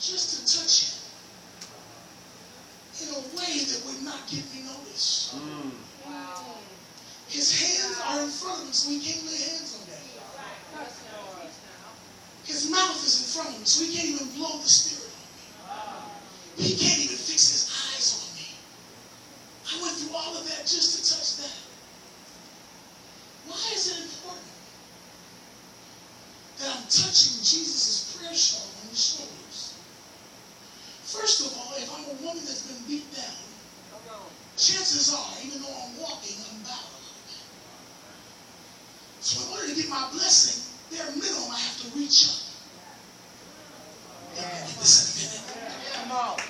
just to touch him in a way that would not get me noticed. Wow. His hands are in front of him, so he can't lay hands on that. His mouth is in front of him, so he can't even blow the spirit on me. He can't even fix his eyes on me. I went through all of that just to touch that. Why is it important that I'm touching Jesus' prayer shawl on his shoulders? First of all, if I'm a woman that's been beat down, chances are, even though I'm walking, I'm bowed. So in order to get my blessing, bare minimum, I have to reach up. Get this in a minute.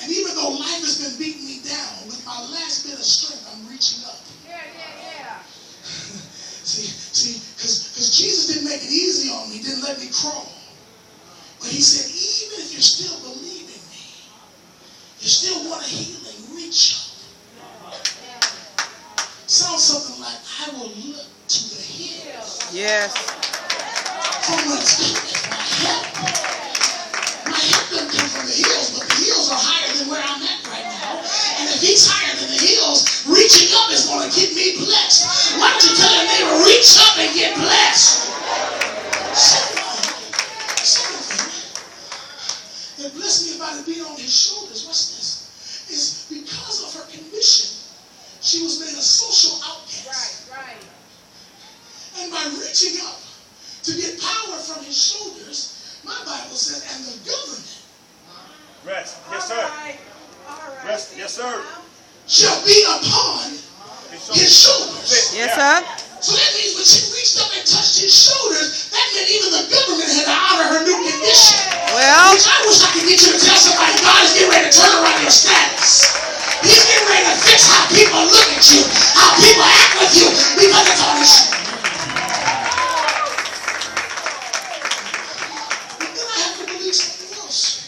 And even though life has been beating me down, with my last bit of strength, I'm reaching up. See, because Jesus didn't make it easy on me, didn't let me crawl. But he said, even if you're still believing me, you still want a healing, reach up. Sounds something like, I will look to the hills. Yes. From whence cometh my help. My help doesn't come from the hills, but the hills are higher than where I'm at right now. And if he's higher than the hills, reaching up is going to get me blessed. Why don't you tell your neighbor, reach up and get blessed? Second thing that blessed me about it being on his shoulders, watch this, is because of her condition, she was made a social outcast. Right. And by reaching up to get power from his shoulders, my Bible said, and the government. Rest. Yes, sir. All right. Rest. Yes, sir. Shall be upon his shoulders. Yes, sir. So that means when she reached up and touched his shoulders, that meant even the government had to honor her new condition. Well, Which I wish I could get you to tell somebody, God is getting ready to turn around your status. He's getting ready to fix how people look at you, how people act with you, because it's on his shoulders. But then I have to believe something else.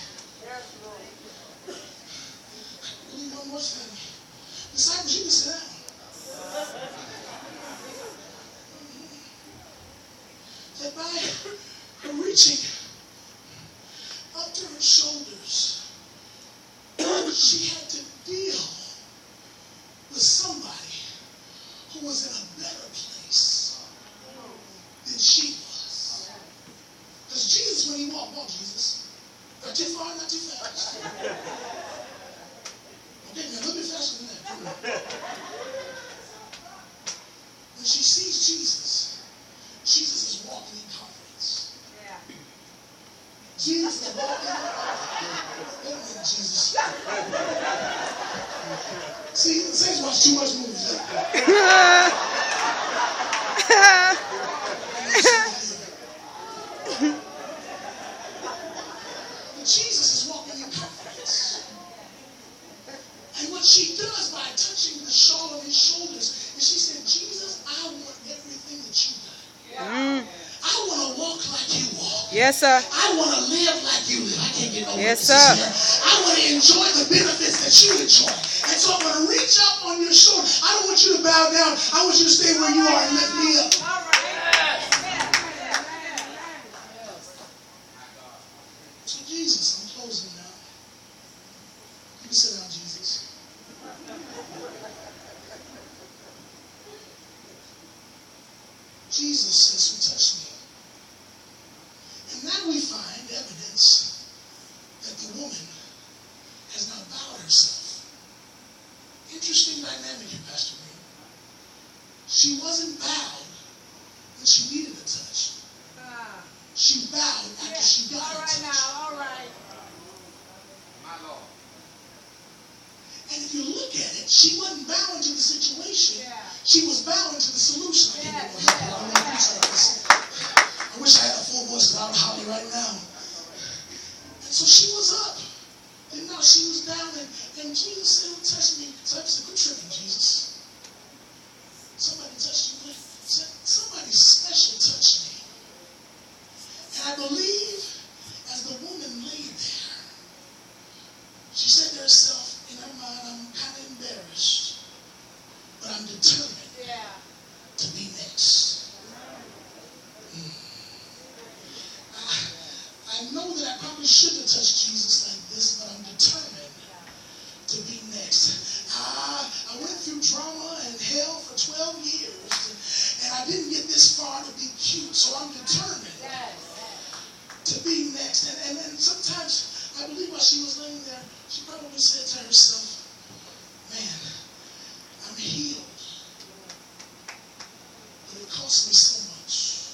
Believe one more thing. Disciples, you can sit down. That by her reaching up to her shoulders, she had to deal with somebody who was in a better place than she was. Because Jesus, when he walked Jesus. Not too far, not too fast. Okay, man, a little bit faster than that. When she sees Jesus, Jesus is walking in confidence. Jesus is walking in confidence. Wait a minute, Jesus. See, the saints watch too much movies. But Jesus is walking in confidence. And what she does by touching the shawl of his shoulders is she said, Jesus, I want everything that you got. I want to walk like you walk. Yes, sir. I want to live like you live. I can't get no Yes, witnesses sir. here. I want to enjoy the benefits that you enjoy. And so I'm going to reach up on your shoulder. I don't want you to bow down. I want you to stay where you are and lift me up. So Jesus, I'm closing now. You can sit down, Jesus. Jesus says, who touched me? And now we find evidence that the woman has now bowed herself. Interesting dynamic here, Pastor Green. She wasn't bowed when she needed a touch. She bowed after she got a touch. All right. My Lord. And if you look at it, she wasn't bowing to the situation. She was bowing to the solution. I can't get no help. I don't know preach like this. I wish I had a full voice, but I'm hollering right now. And so she was up. And now she was down. And Jesus said, who touched me? So I said, quit tripping, Jesus. Somebody touched you. Somebody special touched me. And I believe as the woman laid there, she said to herself, in her mind, I'm kind of embarrassed, but I'm determined to be next. I I know that I probably shouldn't have touched Jesus like this, but I'm determined to be next. I went through drama and hell for 12 years, and I didn't get this far to be cute, so I'm determined to be next. And sometimes I believe while she was laying there, she probably said to herself, man, I'm healed, but it cost me so much.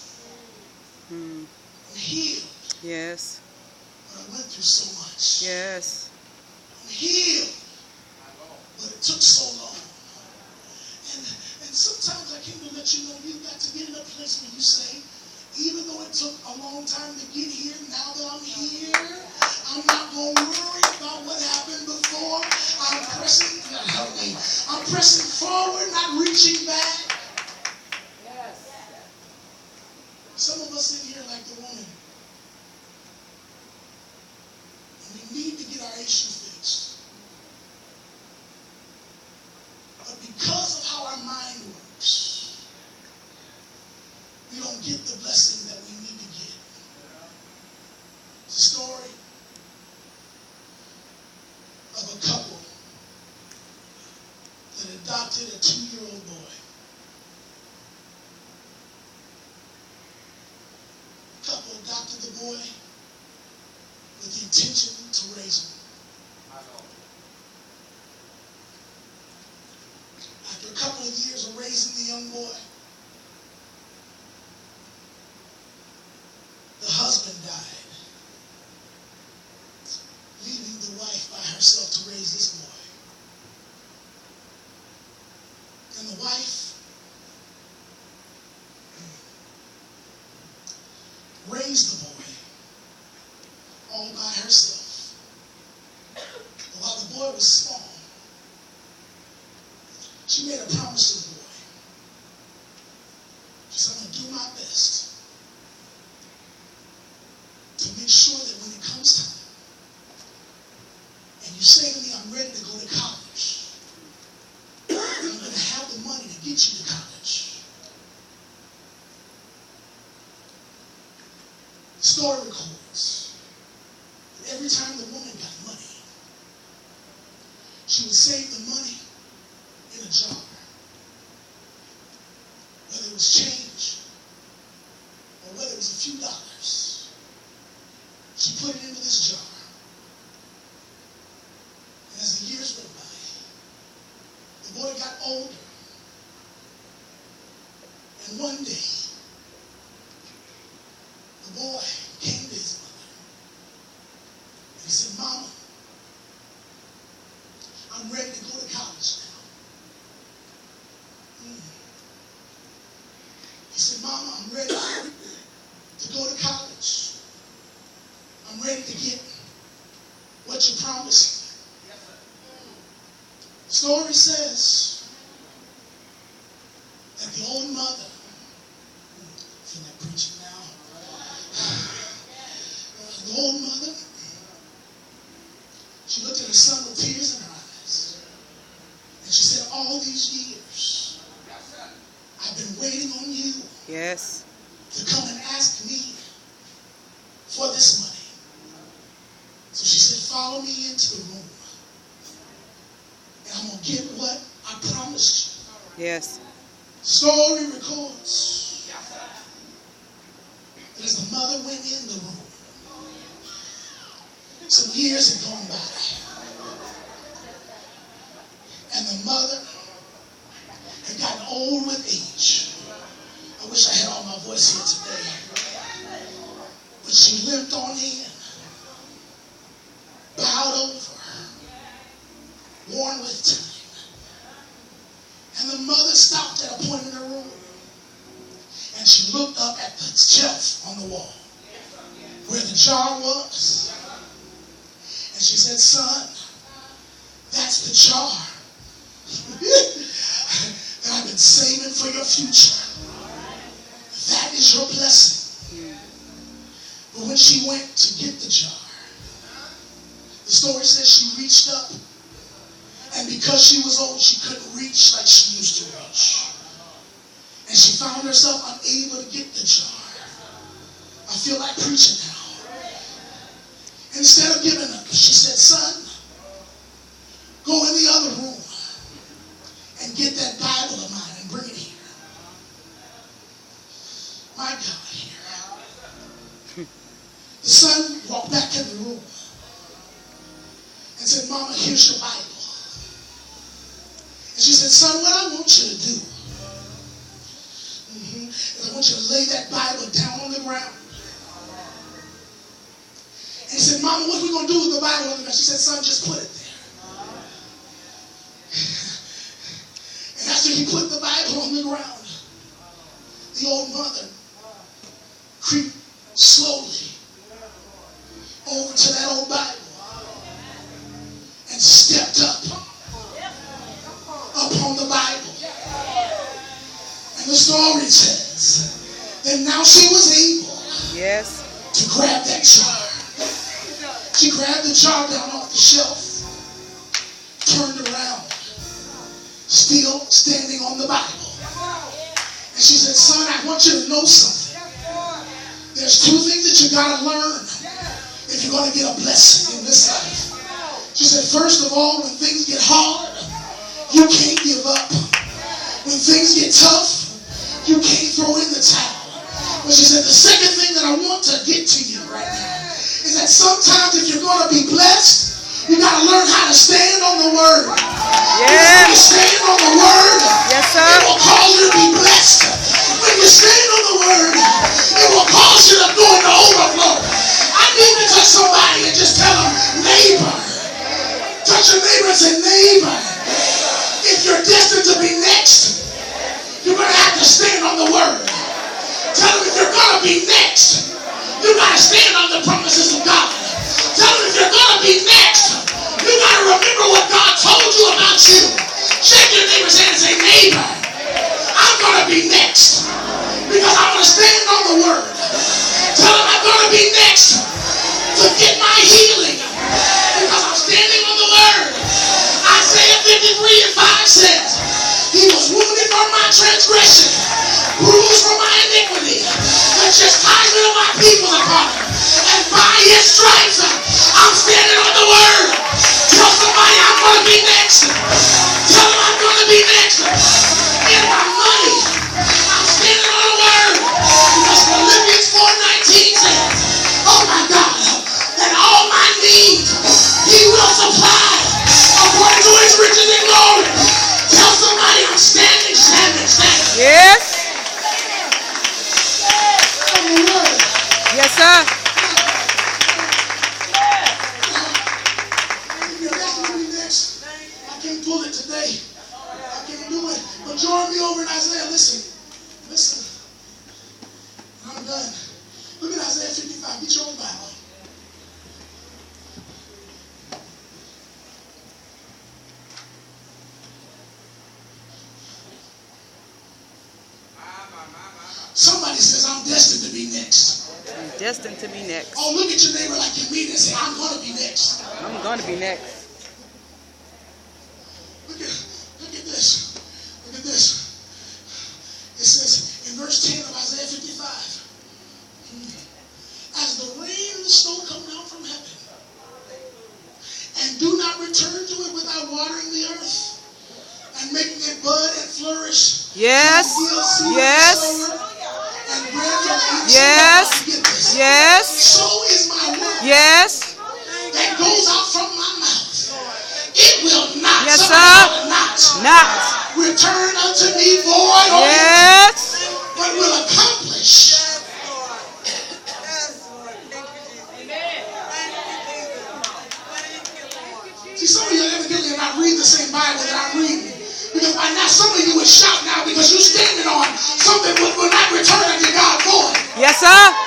I'm healed. Yes. But I went through so much. Yes. I'm healed, but it took so long. And sometimes I came to let you know you've got to get in a place where you say, even though it took a long time to get here, now that I'm here, I'm not going to worry about what happened before. I'm pressing, help me, I'm pressing forward, not reaching back. Yes. Some of us in here like the woman. And we need to get our issue fixed. But because of how our mind works, we don't get the blessing that we need to get. It's a story of a couple that adopted a 2-year-old boy. The couple adopted the boy with the intention to raise him. After a couple of years of raising the young boy, the husband died, leaving the wife by herself to raise this boy. And the wife raised the boy all by herself. But while the boy was small, she made a promise to the boy. She said, I'm going to do my best to make sure that when it comes time, and you say to me, I'm ready to go to college, I'm going to have the money to get you to college. The story records that every time the woman got money, she would save the money in a jar. Whether it was change or whether it was a few dollars, she put it into this jar. And as the years went by, the boy got older. And one day, the boy came to his mother. And he said, Mama, I'm ready to go to college now. He said, Mama, I'm ready to go to college. I'm ready to get what you promised me. The story says that the old mother, I feel like preaching now. The old mother, she looked at her son with tears in her eyes. And she said, all these years, I've been waiting on you Yes. to come and ask me for this money. So she said, follow me into the room. And I'm going to get what I promised you. Yes. Story records that as the mother went in the room, some years had gone by. And the mother had gotten old with age. I wish I had all my voice here today. But she limped on in, bowed over, worn with time. And the mother stopped at a point in her room. And she looked up at the shelf on the wall where the jar was. And she said, son, that's the jar that I've been saving for your future. That is your blessing. But when she went to get the jar, the story says she reached up, and because she was old, she couldn't reach like she used to reach. And she found herself unable to get the jar. I feel like preaching now. Instead of giving up, she said, son, go in the other room and get that Bible of mine and bring it here. My God, here. The son walked back in the room and said, Mama, here's your Bible. And she said, son, what I want you to do is I want you to lay that Bible down on the ground. And he said, Mama, what are we going to do with the Bible on the ground? She said, son, just put it there. And after he put the Bible on the ground, the old mother creeped slowly over to that old Bible and stepped up upon the Bible. And the story says that now she was able to grab that jar. She grabbed the jar down off the shelf, turned around, still standing on the Bible. And she said, son, I want you to know something. There's two things that you got to learn if you're going to get a blessing in this life. She said, first of all, when things get hard, you can't give up. When things get tough, you can't throw in the towel. But she said, the second thing that I want to get to you right now is that sometimes if you're going to be blessed, you got to learn how to stand on the word. When you stand on the word, it will cause you to be blessed. When you stand on the word, it will cause you to go into overflow. I need to touch somebody and just tell them, neighbor. Touch your neighbor and say, neighbor, if you're destined to be next, you're going to have to stand on the word. Tell them if you're going to be next, you got to stand on the promises of God. Tell them if you're going to be next, you got to remember what God told you about you. Shake your neighbor's hand and say, neighbor, I'm going to be next because I'm going to stand on the word. Tell them I'm going to be next to get my healing because I'm standing on the word. Isaiah 53 and 5 says, he was wounded for my transgression, bruised for my iniquity. The chastisement of my people upon him. And by his stripes, I'm standing on the word. Tell somebody I'm going to be next. Tell them I'm going to be next. In my money, I'm standing on the word. Because Philippians 4:19 says, oh my God, and all my needs, he will supply according to his riches and glory. Tell somebody I'm standing, standing, standing. Yes. On the word. Yes, sir. If you're destined to be next, I can't pull it today. I can't do it. But join me over in Isaiah. Listen. I'm done. Look at Isaiah 55. Get your own Bible. Somebody says, I'm destined to be next. I'm destined to be next. Oh, look at your neighbor like you mean and say, I'm going to be next. I'm going to be next. Look at this. Look at this. It says in verse 10 of Isaiah 55, as the rain and the snow come down from heaven, and do not return to it without watering the earth, and making it bud and flourish. Yes. Yes. And bread from the Yes. Yes. So is my word. Yes. That goes out from my mouth. It will not. Yes, sir. Not. Return unto me void. Yes. But will accomplish. See, some of you evidently are not reading the same Bible that I'm reading. Because by now some of you would shout now because you're standing on something that will not return unto God void. Yes, sir.